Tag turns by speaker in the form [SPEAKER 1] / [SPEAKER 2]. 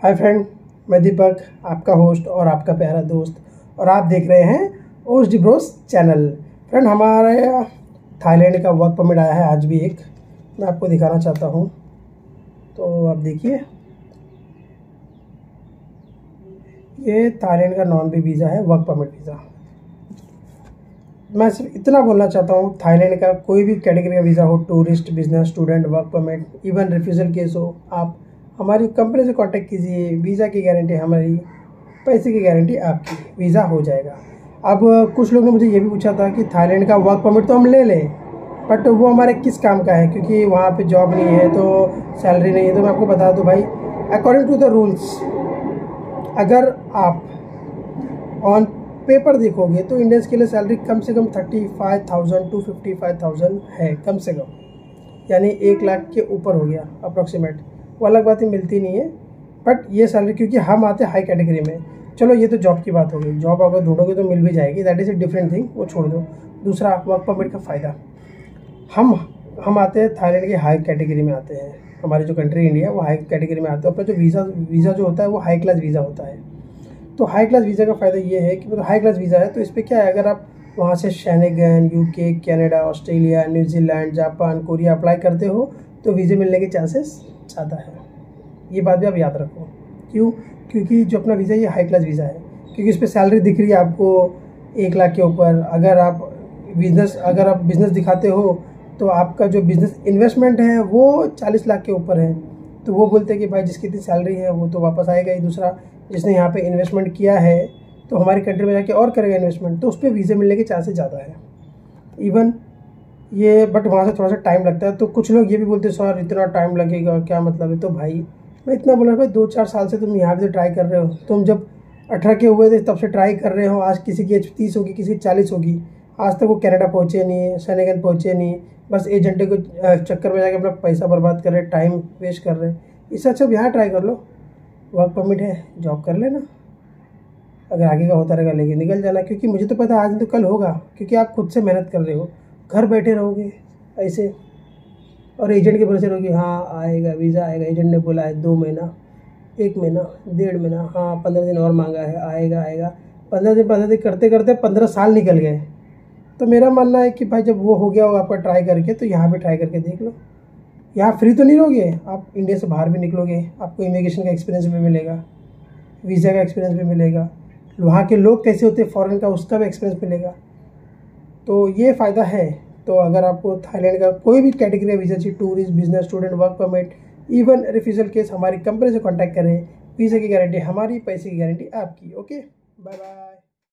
[SPEAKER 1] Hi friend, मैं दीपक, आपका host और आपका प्यारा दोस्त, और आप देख रहे हैं ओस डी ब्रोस चैनल। फ्रेंड, हमारे थाईलैंड का वर्क परमिट आया है आज भी एक, मैं आपको दिखाना चाहता हूँ। तो आप देखिए, ये थाईलैंड का नॉन बी वीज़ा है, वर्क परमिट वीज़ा। मैं सिर्फ इतना बोलना चाहता हूँ, थाईलैंड का कोई भी कैटेगरी का वीज़ा हो, tourist, business, student, work permit, even refusal case हो, आप हमारी कंपनी से कांटेक्ट कीजिए। वीज़ा की गारंटी हमारी, पैसे की गारंटी आपकी, वीज़ा हो जाएगा। अब कुछ लोग ने मुझे ये भी पूछा था कि थाईलैंड का वर्क परमिट तो हम ले लें, बट वो हमारे किस काम का है, क्योंकि वहाँ पे जॉब नहीं है तो सैलरी नहीं है। तो मैं आपको बता दूँ भाई, अकॉर्डिंग टू द रूल्स, अगर आप ऑन पेपर देखोगे तो इंडियंस के लिए सैलरी कम से कम 35,000 to 55,000 है, कम से कम, यानी 1 लाख के ऊपर हो गया अप्रॉक्सीमेट। वो अलग बात है, मिलती नहीं है, बट ये सैलरी, क्योंकि हम आते हैं हाई कैटेगरी में। चलो, ये तो जॉब की बात हो गई, जॉब अगर ढूंढोगे तो मिल भी जाएगी, that is a different thing, वो छोड़ दो। दूसरा, वर्क परमिट का फ़ायदा, हम आते हैं थाईलैंड की हाई कैटेगरी में आते हैं। हमारी जो कंट्री इंडिया है वो हाई कैटेगरी में आते हैं। अपना जो वीज़ा जो होता है वो हाई क्लास वीज़ा होता है। तो हाई क्लास वीज़ा का फ़ायदा ये है कि मतलब हाई क्लास वीज़ा है तो इस पर क्या है, अगर आप वहाँ से Schengen, UK, Canada, Australia, New Zealand, Japan, Korea apply करते हो तो वीज़े मिलने के चांसेस ज़्यादा है। ये बात भी आप याद रखो। क्यों? क्योंकि जो अपना वीज़ा ये हाई क्लास वीज़ा है, क्योंकि इस पर सैलरी दिख रही है आपको 1 लाख के ऊपर। अगर आप बिज़नेस दिखाते हो तो आपका जो बिज़नेस इन्वेस्टमेंट है वो 40 लाख के ऊपर है। तो वो बोलते हैं कि भाई जिसकी इतनी सैलरी है वो तो वापस आएगा ही। दूसरा, जिसने यहाँ पे इन्वेस्टमेंट किया है तो हमारी कंट्री में जाके और करेगा इन्वेस्टमेंट, तो उस पर वीज़े मिलने के चांसेस ज़्यादा है। इवन ये, बट वहाँ से थोड़ा सा टाइम लगता है। तो कुछ लोग ये भी बोलते हैं, सर इतना टाइम लगेगा, क्या मतलब है? तो भाई मैं इतना बोला, भाई 2-4 साल से तुम यहाँ पे ट्राई कर रहे हो। तुम जब 18 के हुए थे तब से ट्राई कर रहे हो। आज किसी की एज 30 होगी, किसी की 40 होगी, आज तक वो कनाडा पहुँचे नहीं, शेनेगन पहुँचे नहीं, बस एजेंटे को चक्कर में जाके अपना पैसा बर्बाद कर रहे, टाइम वेस्ट कर रहे। इससे अच्छा यहाँ ट्राई कर लो, वर्क परमिट है, जॉब कर लेना। अगर आगे का होता रहेगा लेके निकल जाना, क्योंकि मुझे तो पता है आज नहीं तो कल होगा, क्योंकि आप खुद से मेहनत कर रहे हो। घर बैठे रहोगे ऐसे और एजेंट के भरोसे रहोगे, हाँ आएगा वीज़ा आएगा, एजेंट ने बोला है 2 महीना, 1 महीना, 1.5 महीना, हाँ 15 दिन और मांगा है, आएगा 15 दिन करते करते 15 साल निकल गए। तो मेरा मानना है कि भाई जब वो हो गया होगा आपका ट्राई करके, तो यहाँ पे ट्राई करके देख लो। यहाँ फ्री तो नहीं रहोगे, आप इंडिया से बाहर भी निकलोगे, आपको इमिग्रेशन का एक्सपीरियंस भी मिलेगा, वीज़ा का एक्सपीरियंस भी मिलेगा, वहाँ के लोग कैसे होते हैं फॉरेन का, उसका भी एक्सपीरियंस मिलेगा। तो ये फ़ायदा है। तो अगर आपको थाईलैंड का कोई भी कैटेगरी का वीज़ा चाहिए, tourist, business, student, work permit, even refusal case, हमारी कंपनी से कॉन्टैक्ट करें। वीज़ा की गारंटी हमारी, पैसे की गारंटी आपकी। Okay, bye bye.